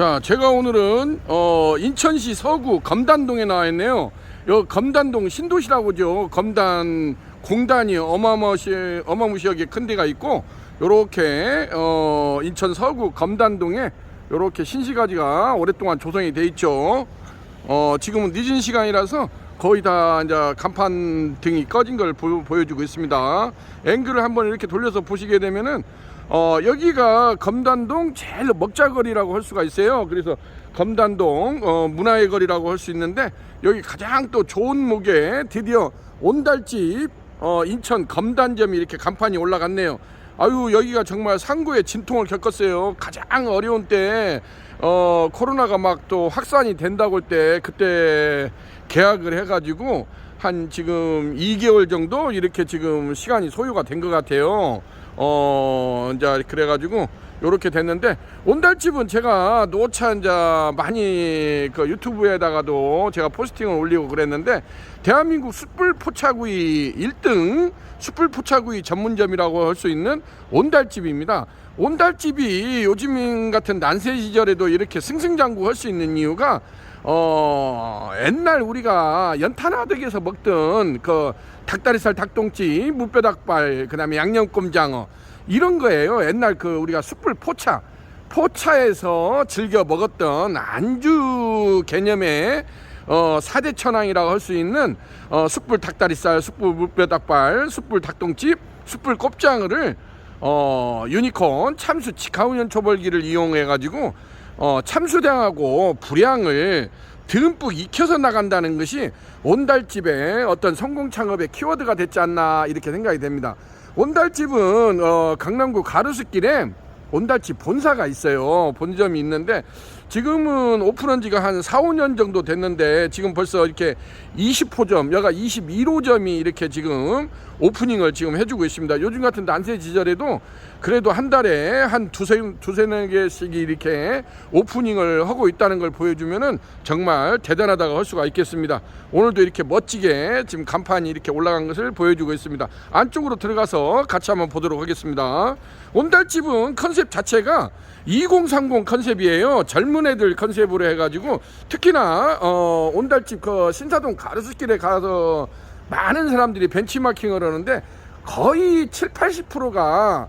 자, 제가 오늘은 인천시 서구 검단동에 나와 있네요. 요 검단동 신도시라고죠. 검단 공단이 어마무시하게 큰 데가 있고, 요렇게 인천 서구 검단동에 요렇게 신시가지가 오랫동안 조성이 돼 있죠. 지금은 늦은 시간이라서 거의 다 이제 간판 등이 꺼진 걸 보여주고 있습니다. 앵글을 한번 이렇게 돌려서 보시게 되면은 여기가 검단동 제일 먹자거리라고 할 수가 있어요. 그래서 검단동 문화의 거리라고 할 수 있는데, 여기 가장 또 좋은 목에 드디어 온달집 인천 검단점이 이렇게 간판이 올라갔네요. 아유, 여기가 정말 상구의 진통을 겪었어요. 가장 어려운 때 코로나가 막 또 확산이 된다고 할 때, 그때 계약을 해가지고 한 지금 2개월 정도 이렇게 지금 시간이 소요가 된 것 같아요. 이제 그래가지고 요렇게 됐는데, 온달집은 제가 노차 이제 많이 그 유튜브에다가도 제가 포스팅을 올리고 그랬는데, 대한민국 숯불 포차구이 1등 숯불 포차구이 전문점이라고 할 수 있는 온달집입니다. 온달집이 요즘 같은 난세 시절에도 이렇게 승승장구 할 수 있는 이유가 옛날 우리가 연탄화덕에서 먹던 그 닭다리살, 닭똥집, 무뼈닭발, 그 다음에 양념꼼장어 이런 거예요. 옛날 그 우리가 숯불 포차에서 즐겨 먹었던 안주 개념의 4대 천왕이라고 할 수 있는 숯불 닭다리살, 숯불 무뼈닭발, 숯불 닭똥집, 숯불 꼽장어를 유니콘 참수 직하운연 초벌기를 이용해 가지고 참수량하고 분량을 듬뿍 익혀서 나간다는 것이 온달집의 어떤 성공 창업의 키워드가 됐지 않나 이렇게 생각이 됩니다. 온달집은 강남구 가로수길에 온달집 본사가 있어요. 본점이 있는데, 지금은 오픈한 지가 한 4, 5년 정도 됐는데, 지금 벌써 이렇게 20호점, 여가 21호점이 이렇게 지금 오프닝을 지금 해주고 있습니다. 요즘 같은 난세 시절에도 그래도 한 달에 한 두세 개씩 이렇게 오프닝을 하고 있다는 걸 보여주면은 정말 대단하다고 할 수가 있겠습니다. 오늘도 이렇게 멋지게 지금 간판이 이렇게 올라간 것을 보여주고 있습니다. 안쪽으로 들어가서 같이 한번 보도록 하겠습니다. 온달집은 컨셉 자체가 2030 컨셉이에요. 젊은 애들 컨셉으로 해가지고, 특히나 온달집 그 신사동 가로수길에 가서 많은 사람들이 벤치마킹을 하는데, 거의 70~80%가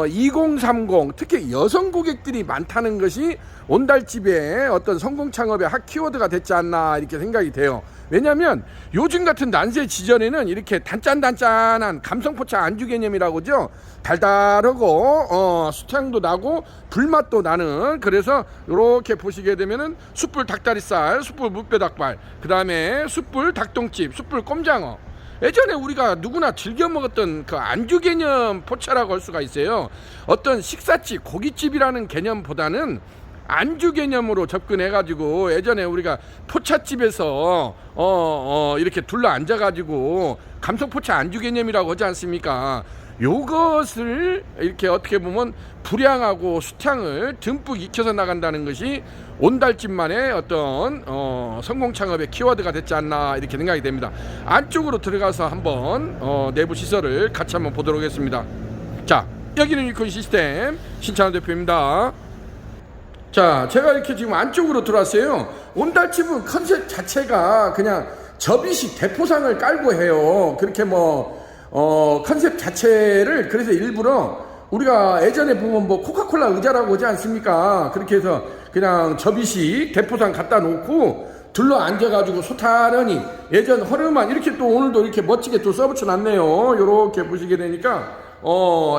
2030, 특히 여성 고객들이 많다는 것이 온달집의 어떤 성공 창업의 핫 키워드가 됐지 않나 이렇게 생각이 돼요. 왜냐하면 요즘 같은 난세 시절에는 이렇게 단짠단짠한 감성포차 안주 개념이라고죠. 달달하고 수탕도 나고 불맛도 나는, 그래서 이렇게 보시게 되면은 숯불 닭다리살, 숯불 무뼈닭발, 그 다음에 숯불 닭똥집, 숯불 꼼장어, 예전에 우리가 누구나 즐겨 먹었던 그 안주 개념 포차라고 할 수가 있어요. 어떤 식사집, 고깃집이라는 개념보다는 안주 개념으로 접근해가지고, 예전에 우리가 포차집에서 이렇게 둘러 앉아가지고 감성포차 안주 개념이라고 하지 않습니까? 요것을 이렇게 어떻게 보면 불향하고 수탕을 듬뿍 익혀서 나간다는 것이 온달집만의 어떤 성공 창업의 키워드가 됐지 않나 이렇게 생각이 됩니다. 안쪽으로 들어가서 한번 내부 시설을 같이 한번 보도록 하겠습니다. 자, 여기는 유니콘 시스템 신찬호 대표입니다. 자, 제가 이렇게 지금 안쪽으로 들어왔어요. 온달집은 컨셉 자체가 그냥 접이식 대포상을 깔고 해요. 그렇게 컨셉 자체를, 그래서 일부러 우리가 예전에 보면 코카콜라 의자라고 하지 않습니까? 그렇게 해서 그냥 접이식 대포상 갖다 놓고 둘러 앉아가지고 소탈하니 예전 허름한, 이렇게 또 오늘도 이렇게 멋지게 또 써붙여 놨네요. 요렇게 보시게 되니까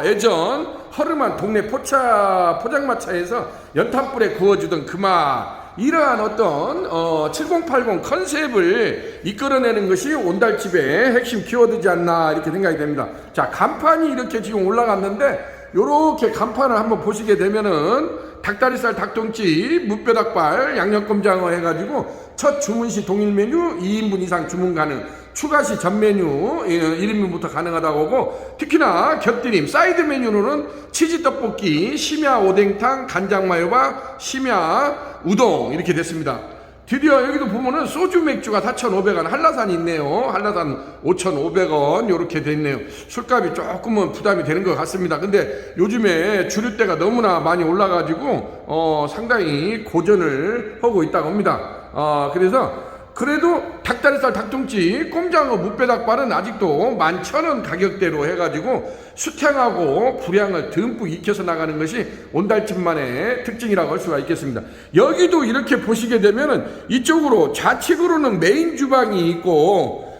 예전 허름한 동네 포장마차에서 연탄불에 구워주던 그 맛, 이러한 어떤 7080 컨셉을 이끌어내는 것이 온달집의 핵심 키워드지 않나 이렇게 생각이 됩니다. 자, 간판이 이렇게 지금 올라갔는데, 요렇게 간판을 한번 보시게 되면은 닭다리살, 닭똥집, 무뼈닭발, 양념꼼장어 해가지고 첫 주문시 동일 메뉴 2인분 이상 주문 가능, 추가시 전 메뉴 1인분부터 가능하다고 하고, 특히나 곁들임 사이드 메뉴로는 치즈떡볶이, 심야 오뎅탕, 간장마요밥, 심야 우동 이렇게 됐습니다. 드디어 여기도 보면은 소주 맥주가 4,500원, 한라산이 있네요. 한라산 5,500원 이렇게 돼 있네요. 술값이 조금은 부담이 되는 것 같습니다. 근데 요즘에 주류대가 너무나 많이 올라가지고 상당히 고전을 하고 있다고 합니다. 그래서 그래도 닭다리살, 닭똥집, 꼼장어, 무뼈닭발은 아직도 11,000원 가격대로 해가지고 수탱하고 불향을 듬뿍 익혀서 나가는 것이 온달집만의 특징이라고 할 수가 있겠습니다. 여기도 이렇게 보시게 되면은 이쪽으로 좌측으로는 메인 주방이 있고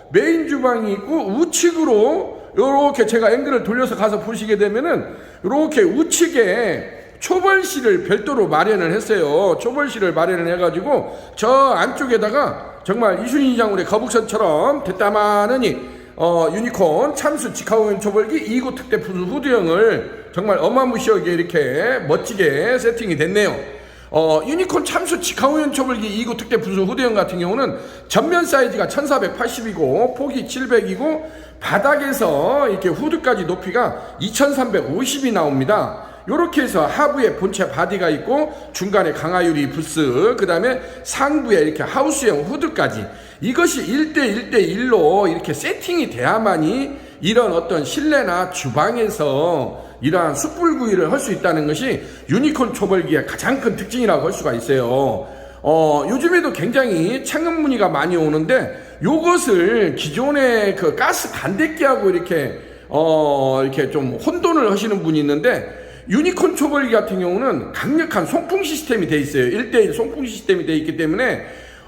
우측으로 요렇게 제가 앵글을 돌려서 가서 보시게 되면은 요렇게 우측에 초벌실을 별도로 마련을 했어요. 초벌실을 마련을 해가지고 저 안쪽에다가 정말 이순신 장군의 거북선처럼 대따마느니 유니콘 참수 직화오염 초벌기 2구 특대 푸드 후드형을 정말 어마무시하게 이렇게 멋지게 세팅이 됐네요. 유니콘 참수 직화오염 초벌기 2구 특대 푸드 후드형 같은 경우는 전면 사이즈가 1480이고 폭이 700이고 바닥에서 이렇게 후드까지 높이가 2350이 나옵니다. 요렇게 해서 하부에 본체 바디가 있고 중간에 강화유리 부스, 그 다음에 상부에 이렇게 하우스형 후드까지, 이것이 1대1대1로 이렇게 세팅이 돼야만이 이런 어떤 실내나 주방에서 이러한 숯불구이를 할 수 있다는 것이 유니콘 초벌기의 가장 큰 특징이라고 할 수가 있어요. 요즘에도 굉장히 창문 문의가 많이 오는데 요것을 기존의 그 가스 간대기하고 이렇게 좀 혼돈을 하시는 분이 있는데, 유니콘 초벌기 같은 경우는 강력한 송풍 시스템이 돼 있어요. 1대1 송풍 시스템이 돼 있기 때문에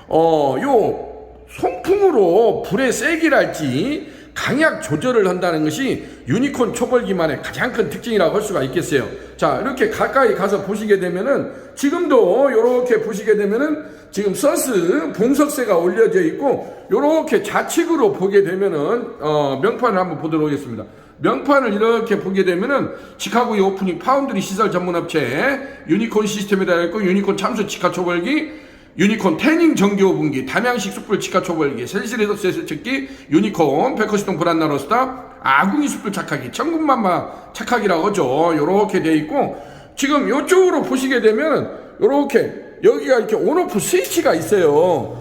요 송풍으로 불의 세기랄지 강약 조절을 한다는 것이 유니콘 초벌기만의 가장 큰 특징이라고 할 수가 있겠어요. 자, 이렇게 가까이 가서 보시게 되면은 지금도 이렇게 보시게 되면은 지금 서스 봉석쇠가 올려져 있고, 요렇게 좌측으로 보게 되면은 명판을 한번 보도록 하겠습니다. 명판을 이렇게 보게 되면은 직화구이 오프닝 파운드리 시설 전문업체 유니콘 시스템에 달려있고, 유니콘 참수 직화 초벌기, 유니콘 태닝 전기 오븐기, 담양식 숯불 직화 초벌기, 셀시레더 세척기, 유니콘 백허시동 브란나 로스터, 아궁이 숯불 착하기, 천군만마 착하기라고 하죠. 요렇게 돼 있고, 지금 요쪽으로 보시게 되면 요렇게 여기가 이렇게 온오프 스위치가 있어요.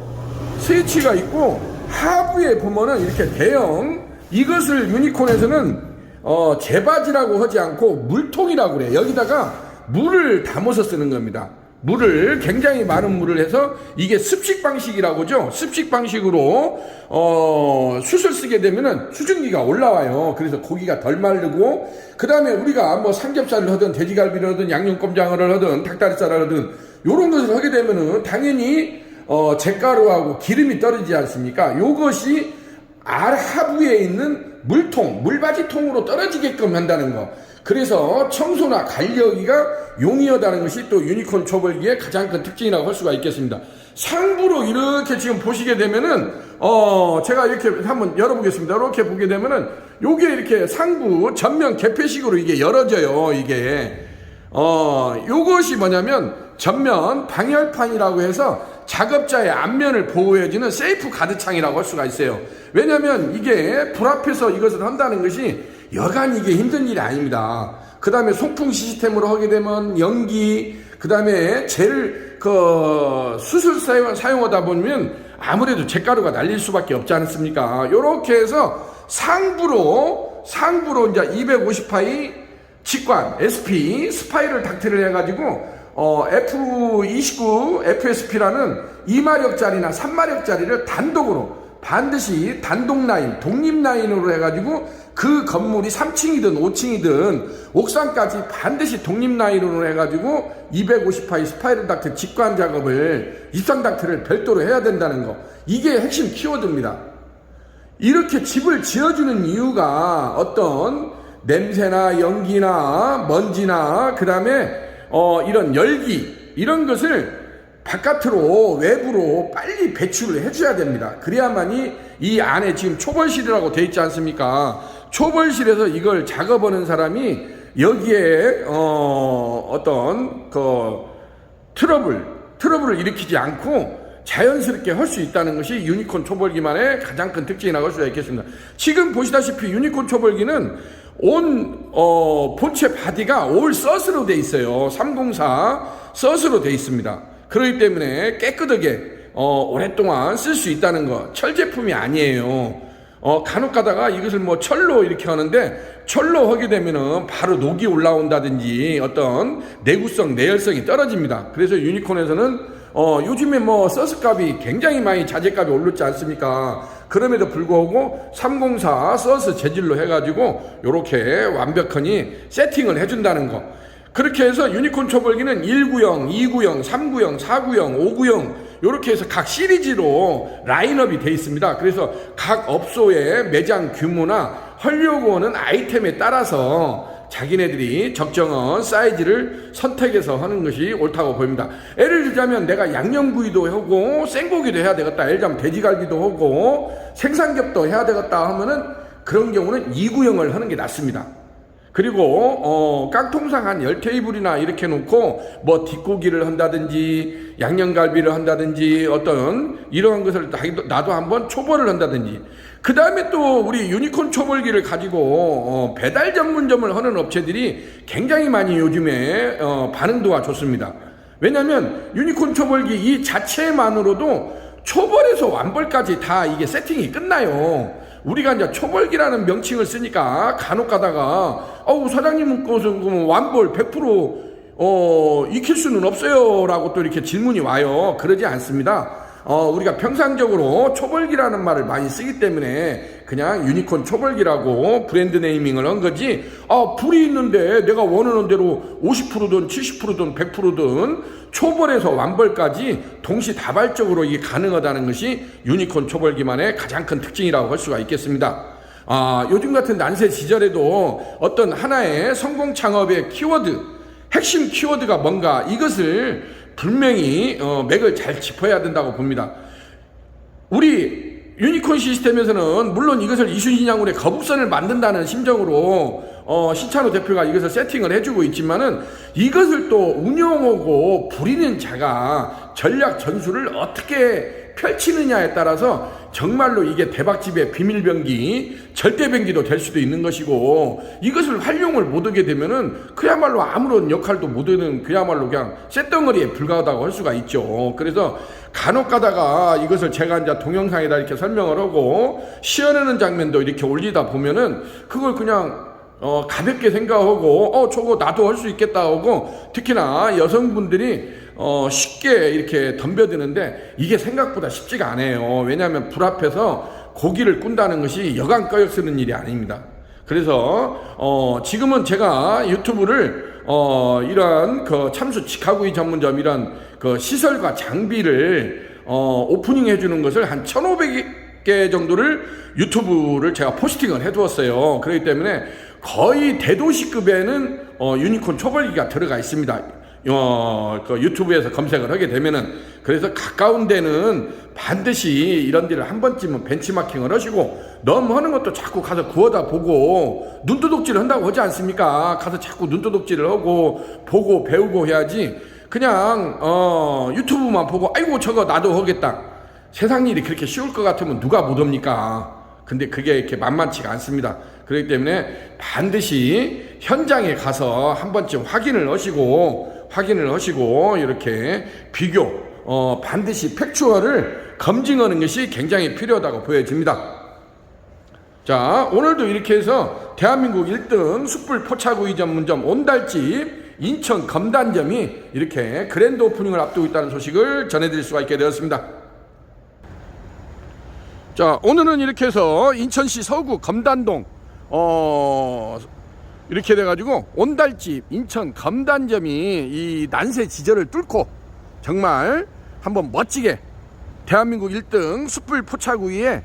스위치가 있고, 하부에 보면은 이렇게 대형, 이것을 유니콘에서는 제바지라고 하지 않고 물통이라고 그래요. 여기다가 물을 담아서 쓰는 겁니다. 물을, 굉장히 많은 물을 해서, 이게 습식 방식이라고 하죠. 습식 방식으로 숯을 쓰게 되면은 수증기가 올라와요. 그래서 고기가 덜 마르고, 그 다음에 우리가 뭐 삼겹살을 하든 돼지갈비를 하든 양념꼼장어를 하든 닭다리살을 하든 요런 것을 하게 되면은 당연히 잿가루하고 기름이 떨어지지 않습니까? 요것이 하부에 있는 물통, 물바지통으로 떨어지게끔 한다는 거. 그래서 청소나 관리하기가 용이하다는 것이 또 유니콘 초벌기의 가장 큰 특징이라고 할 수가 있겠습니다. 상부로 이렇게 지금 보시게 되면은 제가 이렇게 한번 열어보겠습니다. 이렇게 보게 되면은 요게 이렇게 상부 전면 개폐식으로 이게 열어져요. 이게 요것이 뭐냐면 전면 방열판이라고 해서 작업자의 앞면을 보호해주는 세이프 가드창이라고 할 수가 있어요. 왜냐면 이게 불 앞에서 이것을 한다는 것이 여간 이게 힘든 일이 아닙니다. 그 다음에 송풍 시스템으로 하게 되면 연기, 그 다음에 숯을 사용하다 보면 아무래도 잿가루가 날릴 수밖에 없지 않습니까? 요렇게 해서 상부로 이제 250파이 직관, SP, 스파이럴 닥트를 해가지고 F29 FSP라는 2마력짜리나 3마력짜리를 단독으로 반드시 단독 라인, 독립 라인으로 해가지고 그 건물이 3층이든 5층이든 옥상까지 반드시 독립 라인으로 해가지고 250파이 스파이럴 닥트 직관 작업을, 입상 닥트를 별도로 해야 된다는 거. 이게 핵심 키워드입니다. 이렇게 집을 지어주는 이유가 어떤 냄새나 연기나 먼지나 그 다음에 이런 열기, 이런 것을 바깥으로, 외부로 빨리 배출을 해줘야 됩니다. 그래야만이 이 안에 지금 초벌실이라고 돼 있지 않습니까? 초벌실에서 이걸 작업하는 사람이 여기에 어떤 트러블을 일으키지 않고 자연스럽게 할 수 있다는 것이 유니콘 초벌기만의 가장 큰 특징이라고 할 수가 있겠습니다. 지금 보시다시피 유니콘 초벌기는 본체 바디가 올 서스로 돼 있어요. 304 서스로 돼 있습니다. 그렇기 때문에 깨끗하게 오랫동안 쓸 수 있다는 거. 철 제품이 아니에요. 간혹 가다가 이것을 뭐 철로 이렇게 하는데, 철로 하게 되면은 바로 녹이 올라온다든지 어떤 내구성, 내열성이 떨어집니다. 그래서 유니콘에서는 요즘에 뭐 서스 값이 굉장히 많이 자재값이 오르지 않습니까? 그럼에도 불구하고 304 서스 재질로 해가지고 요렇게 완벽하니 세팅을 해준다는 거. 그렇게 해서 유니콘 초벌기는 1구형, 2구형, 3구형, 4구형, 5구형 이렇게 해서 각 시리즈로 라인업이 되어 있습니다. 그래서 각 업소의 매장 규모나 하려고 하는 아이템에 따라서 자기네들이 적정한 사이즈를 선택해서 하는 것이 옳다고 보입니다. 예를 들자면 내가 양념구이도 하고 생고기도 해야 되겠다. 예를 들자면 돼지갈비도 하고 생삼겹도 해야 되겠다 하면은 그런 경우는 2구형을 하는 게 낫습니다. 그리고 깡통상 한 10테이블이나 이렇게 놓고 뭐 뒷고기를 한다든지 양념갈비를 한다든지 어떤 이러한 것을 나도 한번 초벌을 한다든지, 그 다음에 또 우리 유니콘 초벌기를 가지고 배달 전문점을 하는 업체들이 굉장히 많이 요즘에 반응도가 좋습니다. 왜냐하면 유니콘 초벌기 이 자체만으로도 초벌에서 완벌까지 다 이게 세팅이 끝나요. 우리가 이제 초벌기라는 명칭을 쓰니까 간혹 가다가 사장님은 그것은 완벌 100% 익힐 수는 없어요 라고 또 이렇게 질문이 와요. 그러지 않습니다. 우리가 평상적으로 초벌기라는 말을 많이 쓰기 때문에 그냥 유니콘 초벌기라고 브랜드 네이밍을 한 거지, 불이 있는데 내가 원하는 대로 50%든 70%든 100%든 초벌에서 완벌까지 동시다발적으로 이게 가능하다는 것이 유니콘 초벌기만의 가장 큰 특징이라고 할 수가 있겠습니다. 요즘 같은 난세 시절에도 어떤 하나의 성공 창업의 키워드, 핵심 키워드가 뭔가, 이것을 분명히 맥을 잘 짚어야 된다고 봅니다. 우리 유니콘 시스템에서는 물론 이것을 이순신양군의 거북선을 만든다는 심정으로 신찬호 대표가 이것을 세팅을 해주고 있지만은, 이것을 또 운용하고 부리는 자가 전략 전술을 어떻게 펼치느냐에 따라서 정말로 이게 대박집의 비밀병기, 절대병기도 될 수도 있는 것이고, 이것을 활용을 못하게 되면은 그야말로 아무런 역할도 못하는 그야말로 그냥 쇳덩어리에 불과하다고 할 수가 있죠. 그래서 간혹 가다가 이것을 제가 이제 동영상에다 이렇게 설명을 하고 시연하는 장면도 이렇게 올리다 보면은 그걸 그냥 가볍게 생각하고 저거 나도 할 수 있겠다 하고, 특히나 여성분들이 쉽게 이렇게 덤벼드는데 이게 생각보다 쉽지가 않아요. 왜냐하면 불 앞에서 고기를 꾼다는 것이 여간 꺼역 쓰는 일이 아닙니다. 그래서 지금은 제가 유튜브를 이런 그 참수 직화구이 전문점 이런 그 시설과 장비를 오프닝 해주는 것을 한 1,500개 정도를 유튜브를 제가 포스팅을 해두었어요. 그렇기 때문에 거의 대도시급에는 유니콘 초벌기가 들어가 있습니다. 그 유튜브에서 검색을 하게 되면은. 그래서 가까운 데는 반드시 이런 데를 한 번쯤은 벤치마킹을 하시고, 너무 하는 것도 자꾸 가서 구워다 보고 눈도둑질을 한다고 하지 않습니까? 가서 자꾸 눈도둑질을 하고 보고 배우고 해야지, 그냥 유튜브만 보고 아이고 저거 나도 하겠다, 세상 일이 그렇게 쉬울 것 같으면 누가 못 합니까? 근데 그게 이렇게 만만치가 않습니다. 그렇기 때문에 반드시 현장에 가서 한 번쯤 확인을 하시고 이렇게 비교, 반드시 팩추얼을 검증하는 것이 굉장히 필요하다고 보여집니다. 자, 오늘도 이렇게 해서 대한민국 1등 숯불 포차구이 전문점 온달집 인천 검단점이 이렇게 그랜드 오프닝을 앞두고 있다는 소식을 전해드릴 수가 있게 되었습니다. 자, 오늘은 이렇게 해서 인천시 서구 검단동 이렇게 돼가지고 온달집 인천 검단점이 이 난세 지절을 뚫고 정말 한번 멋지게 대한민국 1등 숯불 포차구이의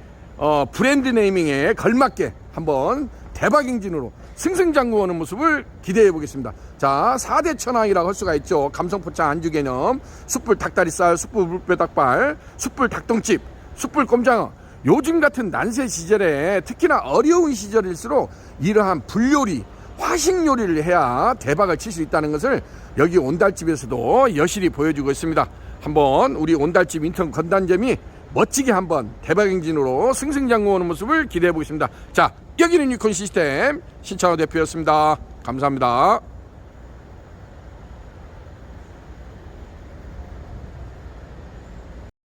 브랜드 네이밍에 걸맞게 한번 대박 행진으로 승승장구하는 모습을 기대해 보겠습니다. 자, 4대 천왕이라고 할 수가 있죠. 감성포차 안주 개념, 숯불 닭다리살, 숯불 물뼈닭발, 숯불 닭똥집, 숯불 꼼장어. 요즘 같은 난세 시절에 특히나 어려운 시절일수록 이러한 불요리, 화식 요리를 해야 대박을 칠 수 있다는 것을 여기 온달집에서도 여실히 보여주고 있습니다. 한번 우리 온달집 인천 건단점이 멋지게 한번 대박 행진으로 승승장구하는 모습을 기대해 보겠습니다. 자, 여기는 유니콘 시스템 신찬호 대표였습니다. 감사합니다.